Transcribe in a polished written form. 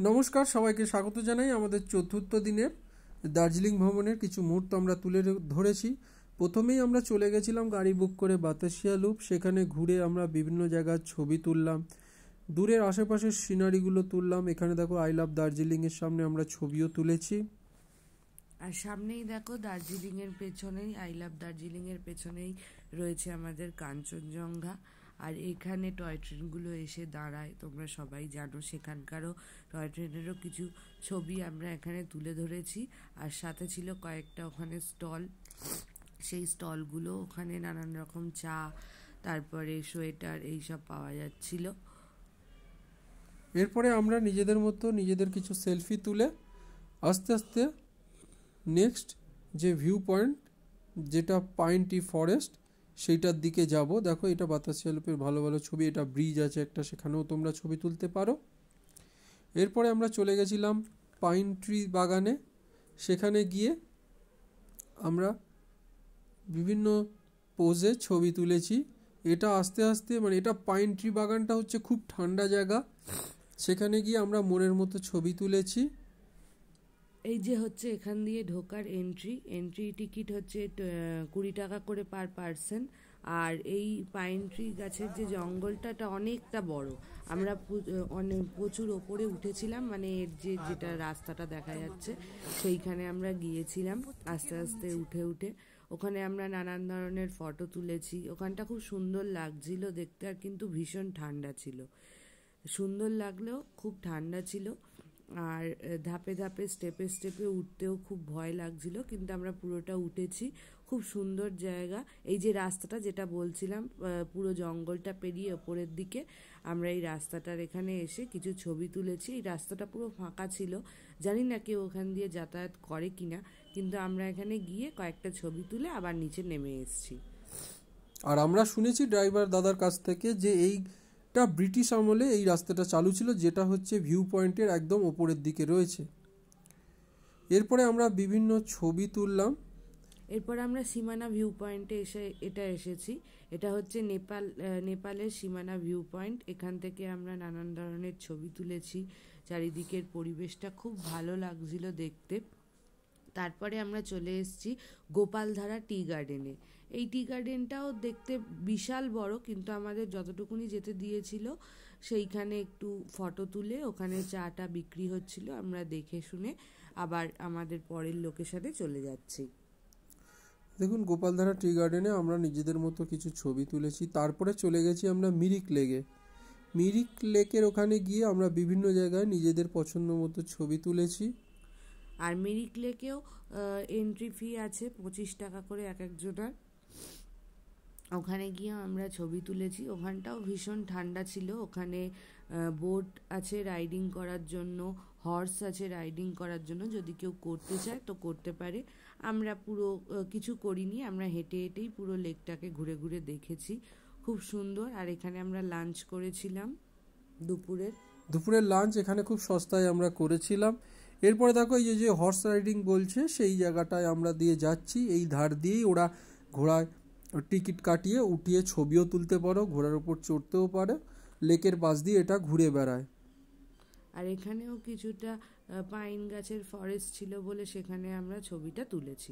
নমস্কার, সবাইকে স্বাগত জানাই আমাদের চতুর্থ দিনের দার্জিলিং ভ্রমণের কিছু মুহূর্ত আমরা তুলে ধরেছি। প্রথমেই আমরা চলে গেছিলাম গাড়ি বুক করে বাতাসিয়া লুপ। সেখানে ঘুরে আমরা বিভিন্ন জায়গার ছবি তুললাম, দূরের আশেপাশের সিনারিগুলো তুললাম। এখানে দেখো আই লাভ দার্জিলিংয়ের সামনে আমরা ছবিও তুলেছি। আর সামনেই দেখো দার্জিলিংয়ের পেছনেই আই লাভ দার্জিলিংয়ের পেছনেই রয়েছে আমাদের কাঞ্চনজঙ্ঘা। আর এখানে টয় ট্রেনগুলো এসে দাঁড়ায়, তোমরা সবাই জানো। সেখানকারও টয় ট্রেনেরও কিছু ছবি আমরা এখানে তুলে ধরেছি। আর সাথে ছিল কয়েকটা ওখানে স্টল। সেই স্টলগুলো ওখানে নানান রকম চা, তারপরে সোয়েটার এইসব পাওয়া যাচ্ছিল। এরপরে আমরা নিজেদের মতো নিজেদের কিছু সেলফি তুলে আস্তে আস্তে নেক্সট যে ভিউ পয়েন্ট, যেটা পাইন টি ফরেস্ট, সেইটার দিকে যাব। দেখো এটা বাতাসিয়া লুপের ভালো ভালো ছবি। এটা ব্রিজ আছে একটা, সেখানেও তোমরা ছবি তুলতে পারো। এরপরে আমরা চলে গেছিলাম পাইন ট্রি বাগানে। সেখানে গিয়ে আমরা বিভিন্ন পোজে ছবি তুলেছি। এটা আস্তে আস্তে এটা পাইন ট্রি বাগানটা হচ্ছে খুব ঠান্ডা জায়গা। সেখানে গিয়ে আমরা মনের মতো ছবি তুলেছি। এই যে হচ্ছে এখান দিয়ে ঢোকার এন্ট্রি টিকিট হচ্ছে 20 টাকা করে পার পার্সন। আর এই পাইন ট্রি গাছের যে জঙ্গলটা অনেকটা বড়। আমরা প্রচুর ওপরে উঠেছিলাম, এর যেটা রাস্তাটা দেখা যাচ্ছে সেইখানে আমরা গিয়েছিলাম আস্তে আস্তে উঠে উঠে। ওখানে আমরা নানান ধরনের ফটো তুলেছি। ওখানটা খুব সুন্দর লাগছিল দেখতে, আর কিন্তু ভীষণ ঠান্ডা ছিল। সুন্দর লাগলেও খুব ঠান্ডা ছিল। আর ধাপে ধাপে স্টেপে স্টেপে উঠতেও খুব ভয় লাগছিল, কিন্তু আমরা পুরোটা উঠেছি। খুব সুন্দর জায়গা। এই যে রাস্তাটা যেটা বলছিলাম, পুরো জঙ্গলটা পেরিয়ে ওপরের দিকে আমরা এই রাস্তাটার এখানে এসে কিছু ছবি তুলেছি। এই রাস্তাটা পুরো ফাঁকা ছিল, জানি না কেউ ওখান দিয়ে যাতায়াত করে কিনা, কিন্তু আমরা এখানে গিয়ে কয়েকটা ছবি তুলে আবার নিচে নেমে এসেছি। আর আমরা শুনেছি ড্রাইভার দাদার কাছ থেকে যে এইটা ব্রিটিশ আমলে এই রাস্তাটা চালু ছিল, যেটা হচ্ছে ভিউ পয়েন্টের একদম ওপরের দিকে রয়েছে। এরপরে আমরা বিভিন্ন ছবি তুললাম। এরপর আমরা সীমানা ভিউ পয়েন্টে এসেছি। এটা হচ্ছে নেপালের সীমানা ভিউ পয়েন্ট। এখান থেকে আমরা নানান ধরনের ছবি তুলেছি। চারিদিকের পরিবেশটা খুব ভালো লাগছিল দেখতে। তারপরে আমরা চলে এসেছি গোপালধারা টি গার্ডেনে। এই টি গার্ডেনটাও দেখতে বিশাল বড়, কিন্তু আমাদের যতটুকুনি যেতে দিয়েছিল সেইখানে একটু ফটো তুলে ওখানে চাটা বিক্রি হচ্ছিল, আমরা দেখে শুনে আবার আমাদের পরের লোকেশনে চলে যাচ্ছি। দেখুন গোপালধারা টি গার্ডেনে আমরা নিজেদের মতো কিছু ছবি তুলেছি। তারপরে চলে গেছি আমরা মিরিক লেকে। মিরিক লেকের ওখানে গিয়ে আমরা বিভিন্ন জায়গায় নিজেদের পছন্দ মতো ছবি তুলেছি। আর মিরিক লেকেও এন্ট্রি ফি আছে 25 টাকা করে এক একজনের। ওখানে গিয়ে আমরা ছবি তুলেছি। ওখানটাও ভীষণ ঠান্ডা ছিল। ওখানে বোট আছে রাইডিং করার জন্য, হর্স আছে রাইডিং করার জন্য। যদি কেউ করতে চায় তো করতে পারে। আমরা পুরো কিছু করিনি, আমরা হেঁটে হেঁটেই পুরো লেকটাকে ঘুরে ঘুরে দেখেছি। খুব সুন্দর। আর এখানে আমরা লাঞ্চ করেছিলাম দুপুরের লাঞ্চ এখানে খুব সস্তায় আমরা করেছিলাম। এরপরে দেখো এই যে হর্স রাইডিং বলছে, সেই জায়গাটায় আমরা দিয়ে যাচ্ছি। এই ধার দিয়েই ওরা ঘোড়ায় টিকিট কাটিয়ে উঠিয়ে ছবিও তুলতে পারো, ঘোড়ার উপর চড়তেও পারো। লেকের পাশ দিয়ে এটা ঘুরে বেড়ায়। আর এখানেও কিছুটা পাইন গাছের ফরেস্ট ছিল বলে সেখানে আমরা ছবিটা তুলেছি।